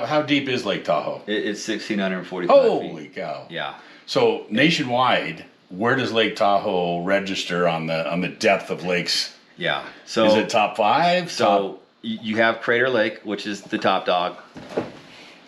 how deep is Lake Tahoe? It's 1,645 Holy feet. cow! Yeah. So nationwide, where does Lake Tahoe register on the depth of lakes? Yeah. So is it top 5? So you have Crater Lake, which is the top dog,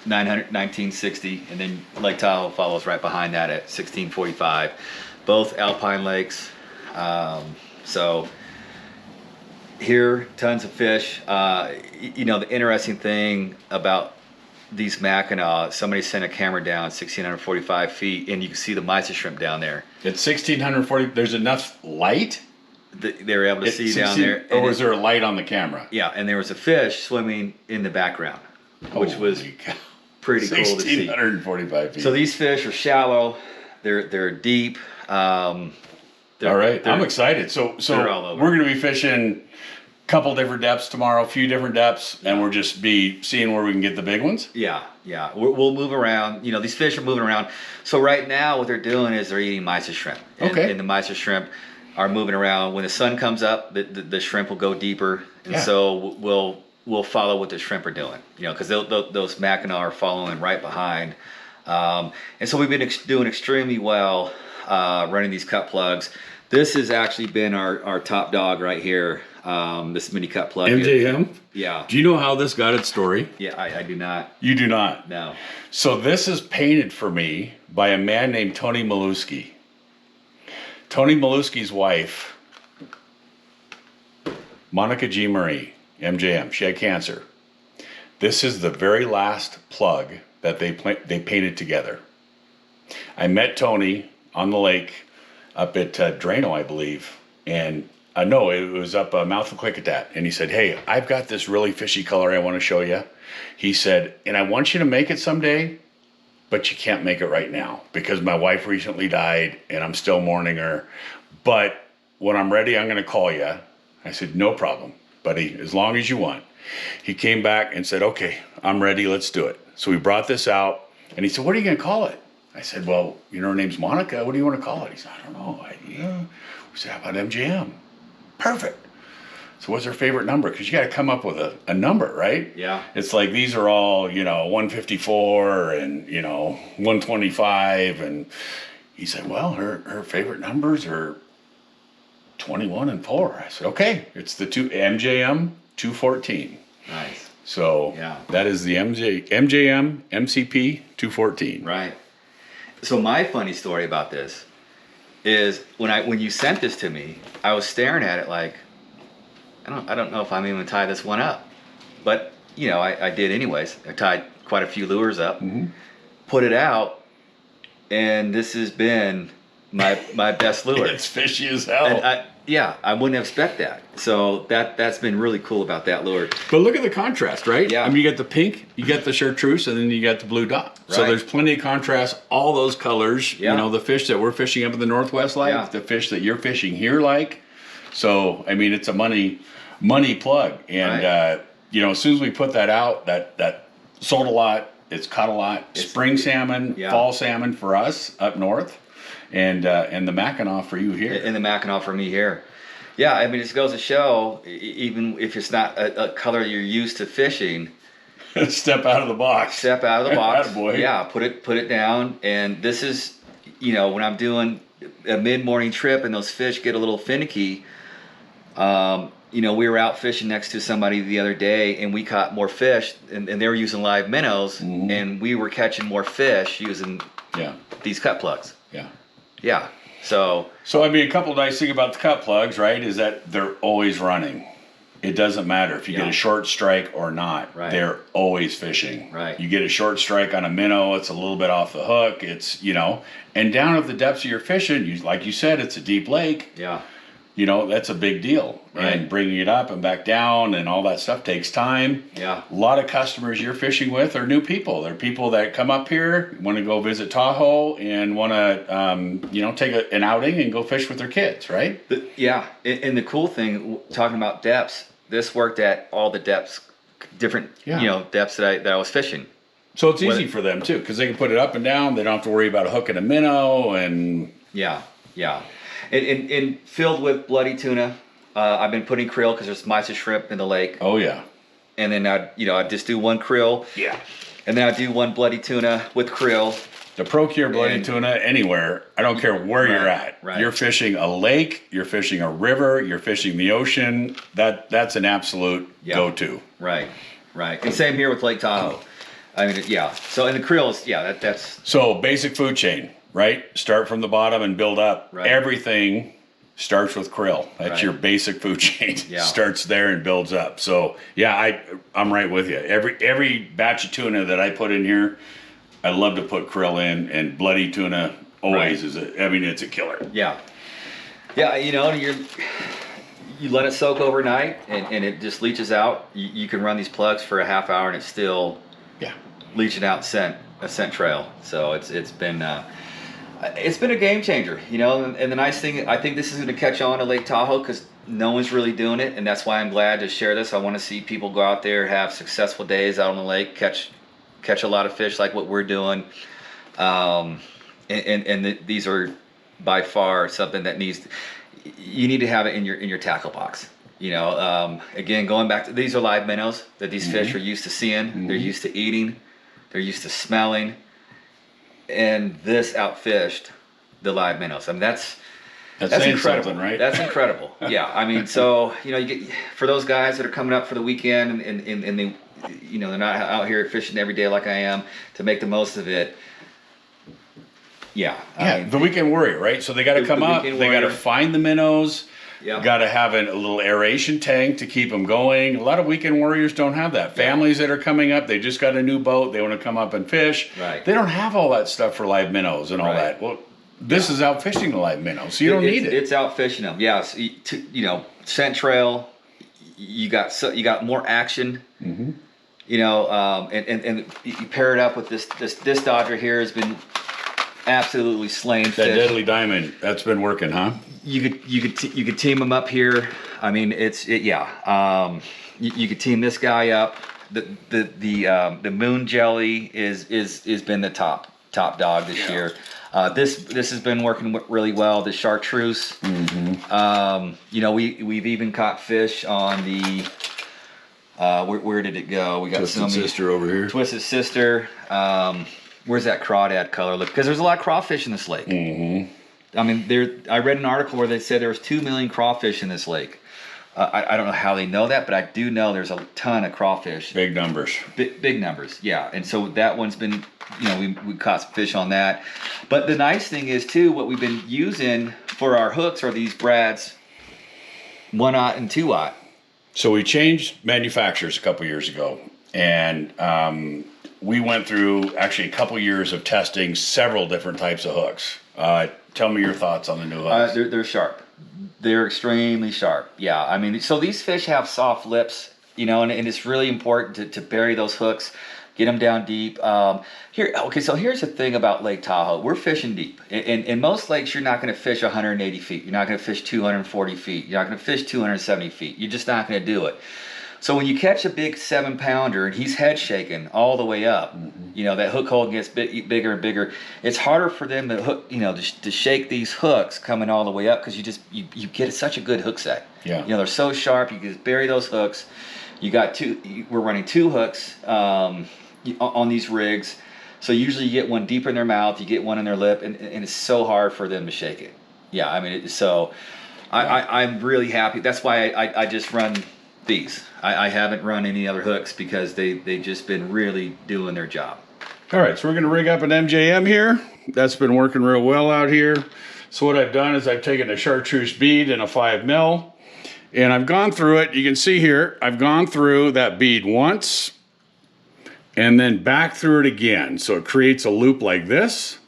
1960, and then Lake Tahoe follows right behind that at 1645. Both alpine lakes. So here, tons of fish. You know, the interesting thing about these Mackinaw, somebody sent a camera down 1,645 feet, and you can see the mysis shrimp down there. At 1,640, there's enough light? They were able to see down there. Or was there a light on the camera? Yeah, and there was a fish swimming in the background, which was pretty cool to see. 1,645 feet. So these fish are shallow. They're deep. All right, I'm excited. So we're going to be fishing a couple different depths tomorrow, a few different depths, and we'll just be seeing where we can get the big ones? Yeah. We'll move around. You know, these fish are moving around. So right now what they're doing is they're eating mysis shrimp. And the mysis shrimp are moving around. When the sun comes up, the shrimp will go deeper. And so we'll follow what the shrimp are doing. You know, because those Mackinaw are following right behind. And so we've been doing extremely well running these cut plugs. This has actually been our top dog right here. This mini cut plug. MJM? Yeah. Do you know how this got its story? Yeah, I do not. You do not? No. So this is painted for me by a man named Tony Maluski. Tony Maluski's wife, Monica G. Marie, MJM, she had cancer. This is the very last plug that they painted together. I met Tony on the lake up at Drano, I believe, and no, it was up Mouth of Klickitat, and he said, hey, I've got this really fishy color I want to show you. He said, and I want you to make it someday, but you can't make it right now because my wife recently died and I'm still mourning her. But when I'm ready, I'm going to call you. I said, no problem, buddy, as long as you want. He came back and said, okay, I'm ready, let's do it. So we brought this out, and he said, what are you going to call it? I said, well, you know, her name's Monica. What do you want to call it? He said, I don't know. We said, how about MJM? Perfect. So what's her favorite number? Because you got to come up with a number, right? Yeah. It's like these are all, 154 and, 125. And he said, well, her favorite numbers are 21 and 4. I said, okay, it's the MJM 214. Nice. So that is the MJM MCP 214. Right. So my funny story about this is when you sent this to me, I was staring at it like, I don't know if I'm even gonna tie this one up, but I did anyways. I tied quite a few lures up, put it out, and this has been my best lure. It's fishy as hell. And I wouldn't expect that. So that's been really cool about that lure. But look at the contrast, right? Yeah. I mean, you got the pink, you got the chartreuse, and then you got the blue dot. Right. So there's plenty of contrast. All those colors. Yeah. The fish that we're fishing up in the Northwest like, the fish that you're fishing here like. So I mean, it's a money plug. And as soon as we put that out, that sold a lot. It's caught a lot. Spring salmon, fall salmon for us up north. And the Mackinaw for you here. And the Mackinaw for me here. Yeah, I mean, it goes to show, even if it's not a color you're used to fishing. Step out of the box. Step out of the box. Attaboy. Yeah, put it down. And this is, when I'm doing a mid-morning trip and those fish get a little finicky, we were out fishing next to somebody the other day and we caught more fish and they were using live minnows and we were catching more fish using these cut plugs. Yeah. So I mean, a couple of nice things about the cut plugs, right, is that they're always running. It doesn't matter if you get a short strike or not. Right. They're always fishing. Right. You get a short strike on a minnow, it's a little bit off the hook. It's, and down at the depths of your fishing, like you said, it's a deep lake. Yeah. That's a big deal. Right. And bringing it up and back down and all that stuff takes time. Yeah. A lot of customers you're fishing with are new people. They're people that come up here, want to go visit Tahoe and want to, take an outing and go fish with their kids, right? And the cool thing, talking about depths, this worked at all the depths, different, depths that I was fishing. So it's easy for them too, because they can put it up and down. They don't have to worry about hooking a minnow and... Yeah. And filled with bloody tuna. I've been putting krill because there's mysis shrimp in the lake. Oh, yeah. and then I'd just do one krill. Yeah. And then I'd do one bloody tuna with krill. The Procure bloody tuna anywhere, I don't care where you're at. Right. You're fishing a lake, you're fishing a river, you're fishing the ocean. That's an absolute go-to. Right. And same here with Lake Tahoe. I mean, yeah. So in the krills, that's so basic food chain, right? Start from the bottom and build up. Right. Everything starts with krill. That's your basic food chain. Yeah. Starts there and builds up. So yeah, I'm right with you. Every batch of tuna that I put in here, I love to put krill in, and bloody tuna always is it's a killer. Yeah, you let it soak overnight and it just leaches out. You can run these plugs for a half hour and it's still leaching out a scent trail. So it's been a game changer, and the nice thing, I think this is going to catch on to Lake Tahoe because no one's really doing it, and that's why I'm glad to share this. I want to see people go out there, have successful days out on the lake, catch a lot of fish like what we're doing, these are by far something that you need to have it in your tackle box. Again, going back to, these are live minnows that these fish are used to seeing. They're used to eating, they're used to smelling, and this outfished the live minnows. I mean, that's incredible, right? That's incredible. Yeah, I mean, so you get, for those guys that are coming up for the weekend and they, they're not out here fishing every day like I am, to make the most of it. Yeah. I mean, the weekend warrior, right? So they got to come up, they got to find the minnows. Yeah. Got to have a little aeration tank to keep them going. A lot of weekend warriors don't have that. Families that are coming up, they just got a new boat, they want to come up and fish. Right. They don't have all that stuff for live minnows and all that. Well, this is out fishing the live minnows, so you don't need it. It's out fishing them. Yeah. So, scent trail. You got more action. Mm-hmm. And you pair it up with this Dodger here has been absolutely slaying fish. That Deadly Diamond, that's been working, huh? You could team them up here. I mean, you could team this guy up. The Moon Jelly is been the top dog this year. This has been working really well. The Chartreuse. Mm-hmm. We've even caught fish on the. Where did it go? We got Twisted Sister over here. Twisted Sister. Where's that crawdad color? Look, because there's a lot of crawfish in this lake. Mm-hmm. I mean, I read an article where they said there was 2 million crawfish in this lake. I don't know how they know that, but I do know there's a ton of crawfish. Big numbers. Big numbers, yeah. And so that one's been, we caught some fish on that. But the nice thing is, too, what we've been using for our hooks are these Brads 1/0 and 2/0. So we changed manufacturers a couple years ago, and we went through actually a couple years of testing several different types of hooks. Tell me your thoughts on the new hooks. They're sharp. They're extremely sharp. Yeah, I mean, so these fish have soft lips, and it's really important to bury those hooks, get them down deep. So here's the thing about Lake Tahoe. We're fishing deep. In most lakes, you're not going to fish 180 feet. You're not going to fish 240 feet. You're not going to fish 270 feet. You're just not going to do it. So when you catch a big 7-pounder and he's head shaking all the way up, that hook hole gets bigger and bigger. It's harder for them to hook, to shake these hooks coming all the way up because you get such a good hook set. Yeah. They're so sharp. You can bury those hooks. We're running 2 hooks on these rigs. So usually you get one deeper in their mouth, you get one in their lip, and it's so hard for them to shake it. Yeah, I mean, I'm really happy. That's why I just run these. I haven't run any other hooks because they've just been really doing their job. All right, so we're going to rig up an MJM here. That's been working real well out here. So what I've done is I've taken a chartreuse bead and a 5 mil, and I've gone through it. You can see here, I've gone through that bead once, and then back through it again. So it creates a loop like this.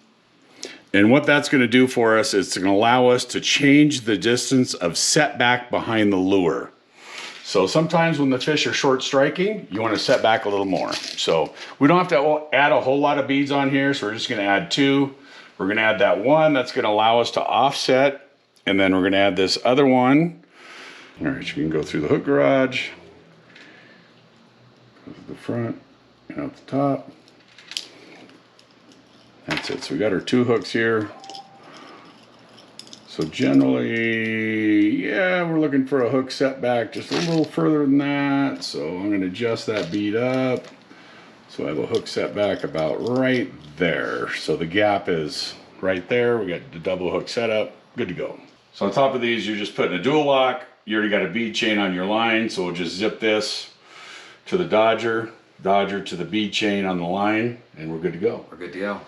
And what that's going to do for us is it's going to allow us to change the distance of setback behind the lure. So sometimes when the fish are short striking, you want to set back a little more. So we don't have to add a whole lot of beads on here. So we're just going to add 2. We're going to add that 1. That's going to allow us to offset. And then we're going to add this other one. All right, you can go through the hook garage. Go to the front and out the top. That's it. So we got our 2 hooks here. So generally, yeah, we're looking for a hook setback just a little further than that. So I'm going to adjust that bead up. So I have a hook setback about right there. So the gap is right there. We got the double hook setup, good to go. So on top of these, you're just putting a dual lock. You already got a bead chain on your line, so we'll just zip this to the Dodger to the bead chain on the line, and we're good to go. We're good to go.